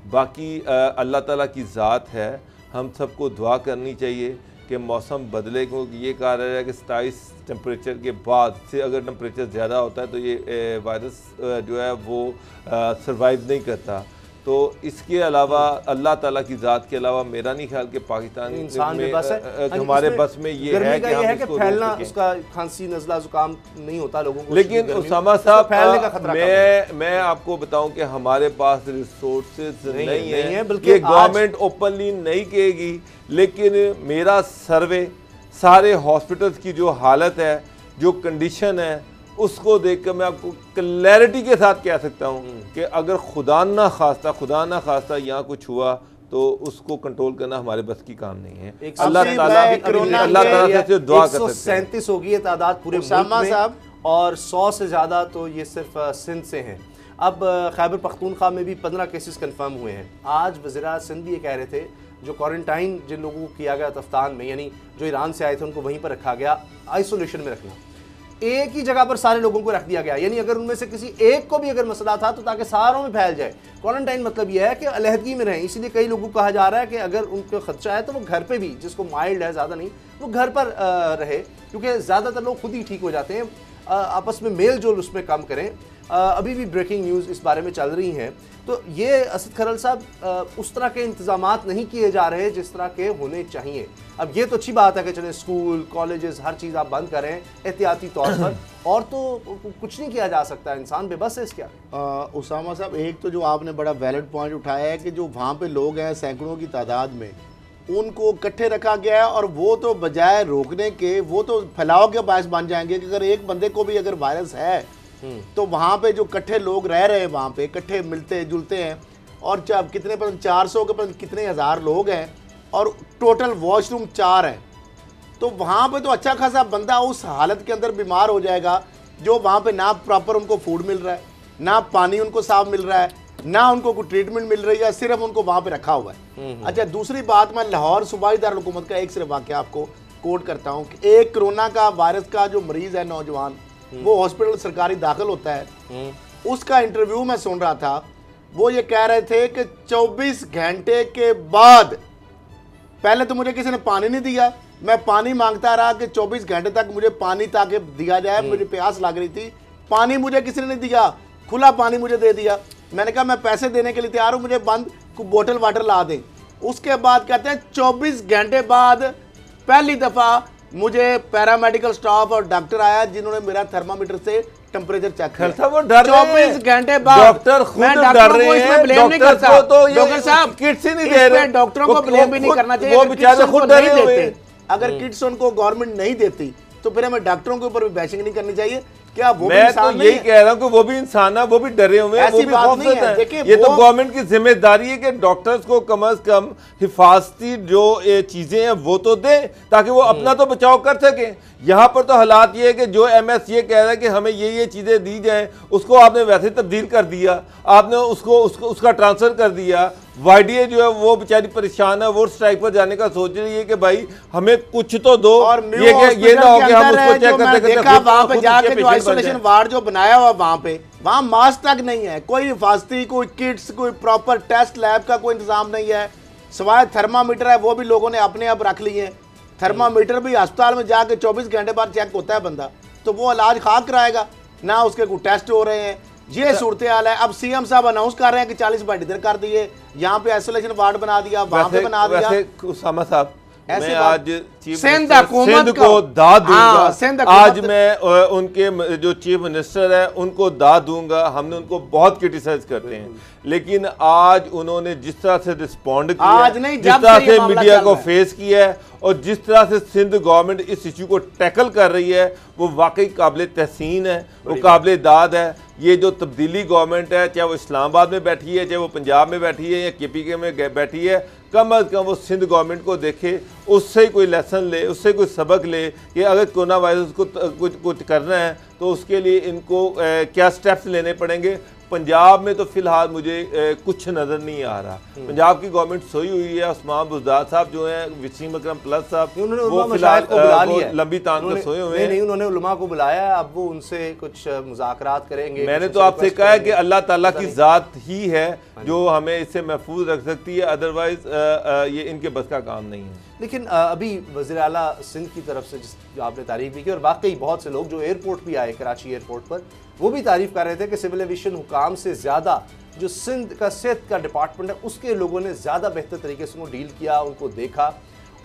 Speaker 5: बाकी अल्लाह ताला की ज़ात है, हम सबको दुआ करनी चाहिए कि मौसम बदले, क्योंकि ये कहा रहा है कि 27 टेम्परेचर के बाद से अगर टेम्परेचर ज़्यादा होता है तो ये वायरस जो है वो सरवाइव नहीं करता। तो इसके अलावा अल्लाह ताला की ज़ात के अलावा मेरा नहीं ख्याल कि पाकिस्तान
Speaker 3: इंसान में बस है,
Speaker 5: हमारे बस में ये है कि हम इसको
Speaker 3: फैलना, उसका खांसी नज़ला जुकाम नहीं होता लोगों को।
Speaker 5: लेकिन उसामा साहब फैलने का खतरा मैं आपको बताऊं कि हमारे पास रिसोर्सेज नहीं है, बल्कि गवर्नमेंट ओपनली नहीं कहेगी। लेकिन मेरा सर्वे सारे हॉस्पिटल्स की जो हालत है, जो कंडीशन है, उसको देखकर मैं आपको क्लैरिटी के साथ कह सकता हूँ कि अगर खुदा ना खास्ता यहाँ कुछ हुआ तो उसको कंट्रोल करना हमारे बस की काम नहीं है। अल्लाह ताला से दुआ कर सकते हैं।
Speaker 3: 137 होगी ये तादाद पूरे मुल्क में और 100 से ज़्यादा तो ये सिर्फ सिंध से हैं। अब खैबर पख्तूनख्वा में भी 15 केसेस कंफर्म हुए हैं। आज वज़ीर सिंध भी ये कह रहे थे जो क्वारंटाइन जिन लोगों को किया गया तफ्तान में, यानी जो ईरान से आए थे उनको वहीं पर रखा गया, आइसोलेशन में रखना, एक ही जगह पर सारे लोगों को रख दिया गया। यानी अगर उनमें से किसी एक को भी अगर मसला था तो ताकि सारों में फैल जाए। क्वारंटाइन मतलब यह है कि अलहदगी में रहें। इसीलिए कई लोगों को कहा जा रहा है कि अगर उनको खदशा है तो वो घर पे भी, जिसको माइल्ड है ज़्यादा नहीं, वो घर पर रहे, क्योंकि ज़्यादातर लोग खुद ही ठीक हो जाते हैं। आपस में मेल जोल उसमें कम करें। अभी भी ब्रेकिंग न्यूज़ इस बारे में चल रही हैं। तो ये असद खरल साहब उस तरह के इंतजामात नहीं किए जा रहे जिस तरह के होने चाहिए। अब ये तो अच्छी बात है कि चले स्कूल कॉलेजेस हर चीज़ आप बंद करें एहतियाती तौर पर, और तो कुछ नहीं किया जा सकता, इंसान बेबस है इसके।
Speaker 4: उसामा साहब, एक तो जो आपने बड़ा वैलिड पॉइंट उठाया है कि जो वहाँ पे लोग हैं सैकड़ों की तादाद में, उनको इकट्ठे रखा गया है और वो तो बजाय रोकने के वो तो फैलाव के बायस बन जाएंगे कि अगर एक बंदे को भी अगर वायरस है तो वहाँ पे जो इकट्ठे लोग रह रहे हैं, वहाँ पे इकट्ठे मिलते जुलते हैं, और कितने 400 के कितने हज़ार लोग हैं और टोटल वॉशरूम 4 हैं, तो वहाँ पे तो अच्छा खासा बंदा उस हालत के अंदर बीमार हो जाएगा जो वहाँ पे ना प्रॉपर उनको फूड मिल रहा है, ना पानी उनको साफ मिल रहा है, ना उनको कोई ट्रीटमेंट मिल रही है, सिर्फ उनको वहाँ पे रखा हुआ है। अच्छा, दूसरी बात, मैं लाहौर सूबाई दारुल हुकूमत का एक सिर्फ वाक़या आपको कोट करता हूँ कि एक कोरोना का वायरस का जो मरीज़ है नौजवान, वो हॉस्पिटल सरकारी दाखिल होता है, उसका इंटरव्यू मैं सुन रहा था, वो ये कह रहे थे कि 24 घंटे के बाद, पहले तो मुझे किसी ने पानी नहीं दिया, मैं पानी मांगता रहा कि 24 घंटे तक मुझे पानी ताकि दिया जाए, मुझे प्यास लग रही थी, पानी मुझे किसी ने नहीं दिया, खुला पानी मुझे दे दिया। मैंने कहा मैं पैसे देने के लिए तैयार हूँ, मुझे बंद बोतल वाटर ला दें। उसके बाद कहते हैं 24 घंटे बाद पहली दफ़ा मुझे पैरामेडिकल स्टाफ और डॉक्टर आया जिन्होंने मेरा थर्मामीटर से टेम्परेचर चेक किया।
Speaker 5: वो डर
Speaker 4: 24 घंटे बाद
Speaker 5: डॉक्टर खुद डर रहे हैं,
Speaker 4: ब्लेम नहीं करता,
Speaker 5: तो
Speaker 4: डॉक्टर साहब
Speaker 5: किट्स ही नहीं दे रहे,
Speaker 4: डॉक्टरों को ब्लेम भी नहीं करना चाहिए।
Speaker 5: वो बेचारे खुद डरे हुए हैं।
Speaker 4: अगर किट्स उनको गवर्नमेंट नहीं देती तो फिर हमें डॉक्टरों के ऊपर भी बैशिंग नहीं करनी चाहिए। क्या वो
Speaker 5: मैं तो यही कह रहा हूँ कि वो भी इंसान है, वो भी डरे हुए हैं, वो भी खौफजदा है। ये तो गवर्नमेंट की जिम्मेदारी है कि डॉक्टर्स को कम से कम हिफाजती जो चीजें हैं वो तो दें ताकि वो अपना तो बचाव कर सके। यहाँ पर तो हालात ये है कि जो MS ये कह रहा है कि हमें ये चीजें दी जाएं, उसको आपने वैसे तब्दील कर दिया, आपने उसका ट्रांसफर कर दिया। YDA जो है वो बेचारी परेशान है, वो स्ट्राइक पर जाने का सोच रही है कि भाई हमें कुछ तो दो,
Speaker 4: और
Speaker 5: ये ना हो कि हम उसको चेक करते
Speaker 4: वहाँ पे जाके जो आइसोलेशन वार्ड जो बनाया हुआ वहाँ मास्क तक नहीं है, कोई हिफाजती, कोई किट्स, कोई प्रॉपर टेस्ट लैब का कोई इंतजाम नहीं है, सवाए थर्मामीटर है वो भी लोगों ने अपने आप रख लिए हैं। थर्मामीटर भी अस्पताल में जाके 24 घंटे बाद चेक होता है बंदा, तो वो इलाज खाक कराएगा ना, उसके कोई टेस्ट हो रहे हैं। ये सूरत हाल है। अब CM साहब अनाउंस कर रहे हैं कि 40 बेड इधर कर दिए, यहाँ पे आइसोलेशन वार्ड बना दिया, वहाँ पे बना दिया।
Speaker 5: उसामा साहब, मैं आज चीफ
Speaker 4: सिंध
Speaker 5: सिंध को दाद दूंगा। आज
Speaker 4: मैं
Speaker 5: मैं उनके जो चीफ मिनिस्टर है उनको दाद दूंगा। हमने उनको बहुत क्रिटिसाइज करते हैं, लेकिन आज उन्होंने जिस तरह से रिस्पॉन्ड किया,
Speaker 4: आज नहीं,
Speaker 5: जिस तरह से मीडिया को फेस किया है और जिस तरह से सिंध गवर्नमेंट इस इशू को टैकल कर रही है, वो वाकई काबिल तहसीन है, वो काबिल दाद है। ये जो तब्दीली गवर्नमेंट है, चाहे वो इस्लामाबाद में बैठी है, चाहे वो पंजाब में बैठी है या KPK में बैठी है, कम अज़ कम वो सिंध गवर्नमेंट को देखे, उससे कोई लेसन ले, उससे कोई सबक ले कि अगर कोरोना वायरस को कुछ करना है तो उसके लिए इनको क्या स्टेप्स लेने पड़ेंगे। पंजाब में तो फिलहाल मुझे कुछ नज़र नहीं आ रहा। पंजाब की गवर्नमेंट सोई हुई है। उस्मान बुज़दार साहब जो हैं, वसीम अकरम प्लस साहब, वो फिलहाल लंबी तान कर सोए हुए हैं।
Speaker 3: नहीं, उन्होंने उलमा को बुलाया है, अब वो उनसे कुछ मुज़ाकरात करेंगे।
Speaker 5: मैंने तो आपसे कहा है कि अल्लाह ताला की ज़ात ही है जो हमें इससे महफूज रख सकती है, अदरवाइज ये इनके बस का काम नहीं है।
Speaker 3: लेकिन अभी वज़ीर आला सिंध की तरफ से जो आपने तारीफ भी की, और वाकई बहुत से लोग जो एयरपोर्ट भी आए कराची एयरपोर्ट पर, वो भी तारीफ़ कर रहे थे कि सिविल एविएशन हुकाम से ज़्यादा जो सिंध का सेहत का डिपार्टमेंट है उसके लोगों ने ज़्यादा बेहतर तरीके से उनको डील किया, उनको देखा।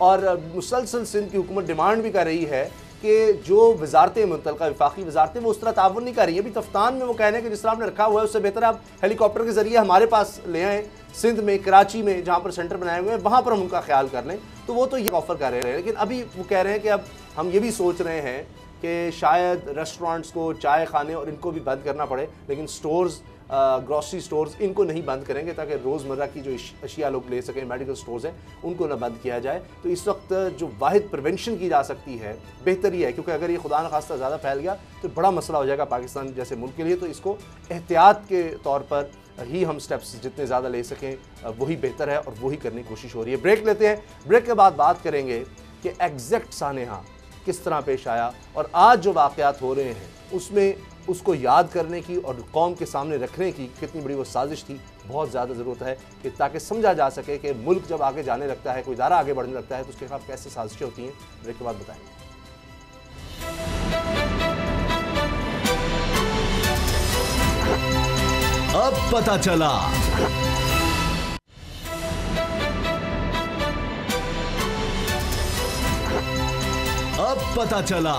Speaker 3: और मुसलसल सिंध की हुकूमत डिमांड भी कर रही है कि जो वजारतें मुतल्लिक़ा वफाकी वजारतें वो उस तरह ताउन नहीं कर रही है। अभी तफ्तान में वो कह रहे हैं कि जिस तरह आपने रखा हुआ है उससे बेहतर आप हेलीकॉप्टर के ज़रिए हमारे पास ले आएँ, सिंध में, कराची में जहाँ पर सेंटर बनाए हुए हैं वहाँ पर हम उनका ख्याल कर लें। तो वो तो ये ऑफ़र कर रहे हैं, लेकिन अभी वो कह रहे हैं कि अब हम ये भी सोच रहे हैं कि शायद रेस्टोरेंट्स को, चाय खाने और इनको भी बंद करना पड़े, लेकिन स्टोर्स, ग्रॉसरी स्टोर्स, इनको नहीं बंद करेंगे ताकि रोज़मर्रा की जो अशिया लोग ले सकें, मेडिकल स्टोर्स हैं उनको ना बंद किया जाए। तो इस वक्त जो वाहिद प्रिवेंशन की जा सकती है बेहतर ही है, क्योंकि अगर ये खुदा न खास्ता ज़्यादा फैल गया तो बड़ा मसला हो जाएगा पाकिस्तान जैसे मुल्क के लिए। तो इसको एहतियात के तौर पर ही हम स्टेप्स जितने ज़्यादा ले सकें वही बेहतर है और वही करने की कोशिश हो रही है। ब्रेक लेते हैं, ब्रेक के बाद बात करेंगे कि एग्जैक्ट सानेहा किस तरह पेश आया और आज जो वाक़यात हो रहे हैं उसमें उसको याद करने की और कौम के सामने रखने की कितनी बड़ी वो साजिश थी। बहुत ज़्यादा ज़रूरत है कि ताकि समझा जा सके कि मुल्क जब आगे जाने लगता है, कोई इदारा आगे बढ़ने लगता है तो उसके खिलाफ कैसे साजिशें होती हैं। ब्रेक के बाद बताएंगे।
Speaker 2: अब पता चला। अब पता चला।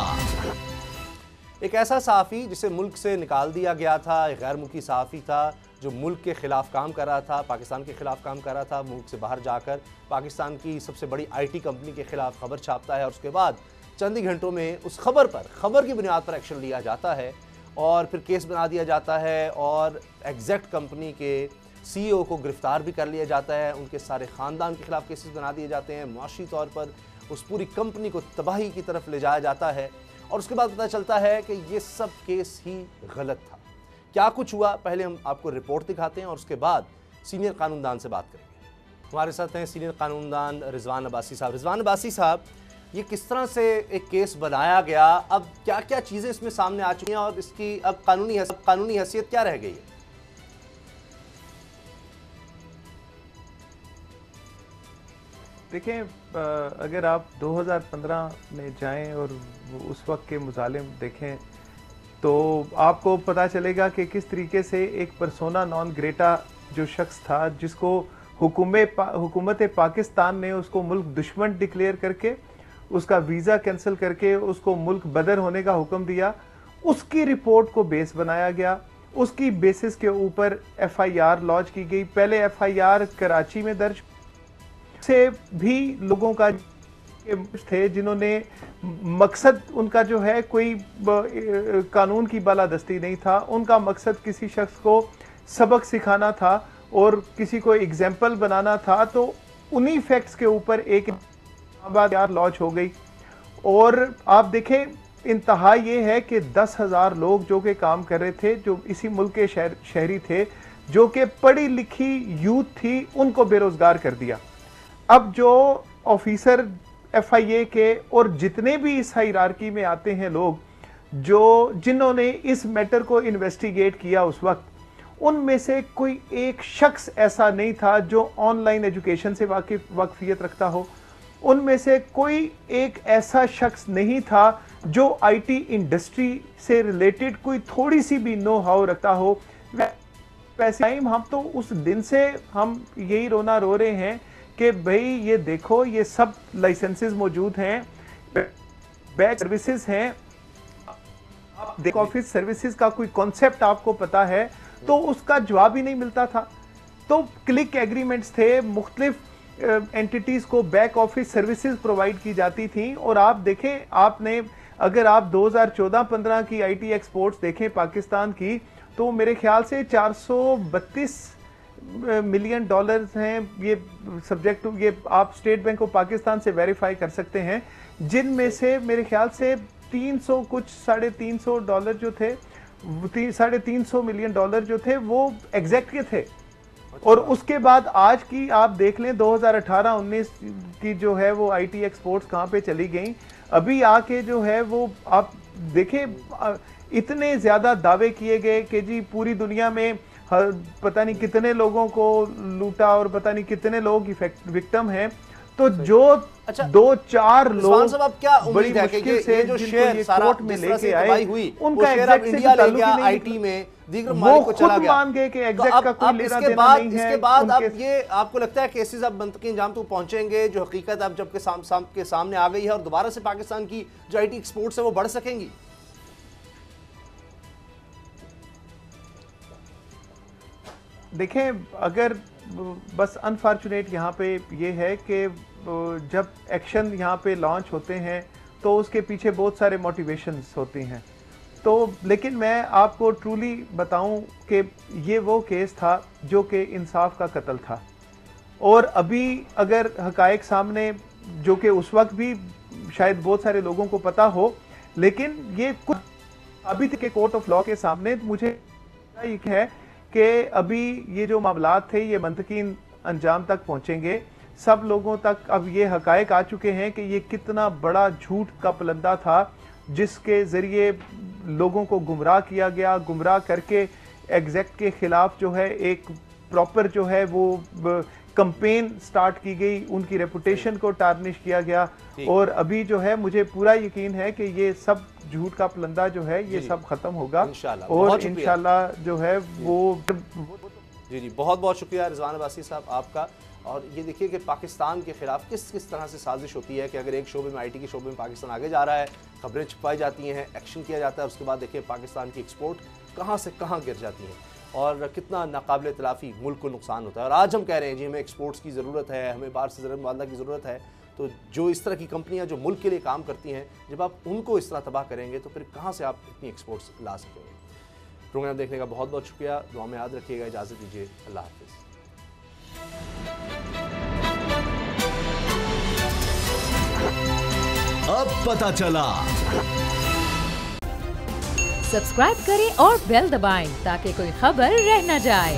Speaker 3: एक ऐसा सहाफ़ी जिसे मुल्क से निकाल दिया गया था, एक गैर मुल्की सहाफ़ी था जो मुल्क के ख़िलाफ़ काम कर रहा था, पाकिस्तान के ख़िलाफ़ काम कर रहा था, मुल्क से बाहर जाकर पाकिस्तान की सबसे बड़ी IT कंपनी के ख़िलाफ़ खबर छापता है और उसके बाद चंद ही घंटों में उस खबर की बुनियाद पर एक्शन लिया जाता है और फिर केस बना दिया जाता है और एग्जैक्ट कंपनी के CEO को गिरफ़्तार भी कर लिया जाता है, उनके सारे ख़ानदान के ख़िलाफ़ केसेस बना दिए जाते हैं, मुआशी तौर पर उस पूरी कंपनी को तबाही की तरफ ले जाया जाता है और उसके बाद पता चलता है कि ये सब केस ही गलत था। क्या कुछ हुआ, पहले हम आपको रिपोर्ट दिखाते हैं और उसके बाद सीनियर कानूनदान से बात करेंगे। हमारे साथ हैं सीनियर कानूनदान रिजवान अब्बासी साहब। रिजवान अब्बासी साहब, ये किस तरह से एक केस बनाया गया, अब क्या क्या चीज़ें इसमें सामने आ चुकी हैं और इसकी अब कानूनी हैसियत क्या रह गई है?
Speaker 6: देखें, अगर आप 2015 में जाएं और उस वक्त के मुजालिम देखें तो आपको पता चलेगा कि किस तरीके से एक पर्सोना नॉन ग्रेटा जो शख्स था, जिसको हुकूमत पाकिस्तान ने उसको मुल्क दुश्मन डिक्लेयर करके उसका वीज़ा कैंसिल करके उसको मुल्क बदर होने का हुक्म दिया, उसकी रिपोर्ट को बेस बनाया गया। उसकी बेसिस के ऊपर FIR लॉन्च की गई। पहले FIR कराची में दर्ज से भी लोगों का थे जिन्होंने मकसद उनका जो है कोई कानून की बालादस्ती नहीं था, उनका मकसद किसी शख्स को सबक सिखाना था और किसी को एग्जाम्पल बनाना था। तो उन्हीं फैक्ट्स के ऊपर एक लॉन्च हो गई और आप देखें इंतहा ये है कि 10,000 लोग जो कि काम कर रहे थे, जो इसी मुल्क के शहरी थे, जो कि पढ़ी लिखी यूथ थी, उनको बेरोजगार कर दिया। अब जो ऑफिसर FIA के और जितने भी इस हायरार्की में आते हैं लोग, जिन्होंने इस मैटर को इन्वेस्टिगेट किया उस वक्त, उनमें से कोई एक शख्स ऐसा नहीं था जो ऑनलाइन एजुकेशन से वाकफियत रखता हो। उनमें से कोई एक ऐसा शख्स नहीं था जो IT इंडस्ट्री से रिलेटेड कोई थोड़ी सी भी नो हाउ रखता हो। वैसे टाइम हम तो उस दिन से हम यही रोना रो रहे हैं कि भाई ये देखो ये सब लाइसेंसेस मौजूद हैं, बैक सर्विसेज हैं, बैक ऑफिस सर्विसेज का कोई कॉन्सेप्ट आपको पता है? तो उसका जवाब ही नहीं मिलता था। तो क्लिक एग्रीमेंट्स थे, मुख्तलिफ एंटिटीज को बैक ऑफिस सर्विसेज प्रोवाइड की जाती थी। और आप देखें, आपने अगर आप 2014-15 की आईटी एक्सपोर्ट्स देखें पाकिस्तान की, तो मेरे ख्याल से 432 मिलियन डॉलर्स हैं। ये सब्जेक्ट, ये आप स्टेट बैंक ऑफ पाकिस्तान से वेरीफाई कर सकते हैं, जिनमें से मेरे ख्याल से 300 कुछ $350 जो थे, 350 मिलियन डॉलर जो थे वो एग्जैक्ट के थे। और उसके बाद आज की आप देख लें 2018-19 की जो है वो आईटी एक्सपोर्ट्स कहाँ पे चली गई। अभी आके जो है वो आप देखें, इतने ज्यादा दावे किए गए कि जी पूरी दुनिया में पता नहीं कितने लोगों को लूटा और पता नहीं कितने लोग विक्टिम हैं। तो जो 2-4 लोग
Speaker 3: अब क्या
Speaker 6: बड़ी मुश्किल से
Speaker 3: जो
Speaker 6: जिनको
Speaker 3: शेयर
Speaker 6: ये
Speaker 3: सारा
Speaker 6: कोर्ट में लेके आए, उनका
Speaker 3: एग्जैक्ट
Speaker 6: इंडिया ले गया
Speaker 3: आईटी में,
Speaker 6: वो खुद मान गए कि एग्जैक्ट का कोई लेना देना नहीं है।
Speaker 3: इसके बाद अब ये आपको लगता है केसेस अब मंतकी अंजाम तक पहुंचेंगे, जो हकीकत अब जब के सामने आ गई है, और दोबारा से पाकिस्तान की जो आईटी एक्सपोर्ट्स है वो बढ़ सकेंगी?
Speaker 6: देखें, अगर बस अनफॉर्चुनेट यहाँ पे ये है कि जब एक्शन यहाँ पे लॉन्च होते हैं तो उसके पीछे बहुत सारे मोटिवेशंस होती हैं। तो लेकिन मैं आपको ट्रूली बताऊं कि ये वो केस था जो कि इंसाफ का कत्ल था। और अभी अगर हकायक सामने, जो कि उस वक्त भी शायद बहुत सारे लोगों को पता हो, लेकिन ये कुछ अभी तक के कोर्ट ऑफ लॉ के सामने मुझे एक है कि अभी ये जो मामलात थे ये मंतकी अंजाम तक पहुंचेंगे, सब लोगों तक अब ये हकायक आ चुके हैं कि ये कितना बड़ा झूठ का पलंदा था जिसके जरिए लोगों को गुमराह किया गया। गुमराह करके एग्जैक्ट के खिलाफ जो है एक प्रॉपर जो है वो कंपेन स्टार्ट की गई, उनकी रेपुटेशन को टार्निश किया गया। और अभी जो है मुझे पूरा यकीन है कि ये सब झूठ का पलंदा जो है ये सब खत्म होगा और इंशाल्लाह जो है वो।
Speaker 3: जी, बहुत बहुत शुक्रिया रिजवान अब्बासी साहब आपका। और ये देखिए कि पाकिस्तान के खिलाफ किस किस तरह से साजिश होती है कि अगर एक शोबे में, आईटी के शोबे में पाकिस्तान आगे जा रहा है, खबरें छुपाई जाती हैं, एक्शन किया जाता है, उसके बाद देखिए पाकिस्तान की एक्सपोर्ट कहाँ से कहाँ गिर जाती है और कितना नाकाबिल तलाफ़ी मुल्क को नुकसान होता है। और आज हम कह रहे हैं जी हमें एक्सपोर्ट्स की ज़रूरत है, हमें बाहर से ज़रूरत मुआवजा की ज़रूरत है। तो जो इस तरह की कंपनियां जो मुल्क के लिए काम करती हैं, जब आप उनको इस तरह तबाह करेंगे तो फिर कहाँ से आप इतनी एक्सपोर्ट्स ला सकेंगे। प्रोग्राम देखने का बहुत बहुत शुक्रिया, दुआ में याद रखिएगा। इजाज़त दीजिए, अल्लाह हाफिज़।
Speaker 2: अब पता चला।
Speaker 1: सब्सक्राइब करें और बेल दबाएं ताकि कोई खबर रह न जाए।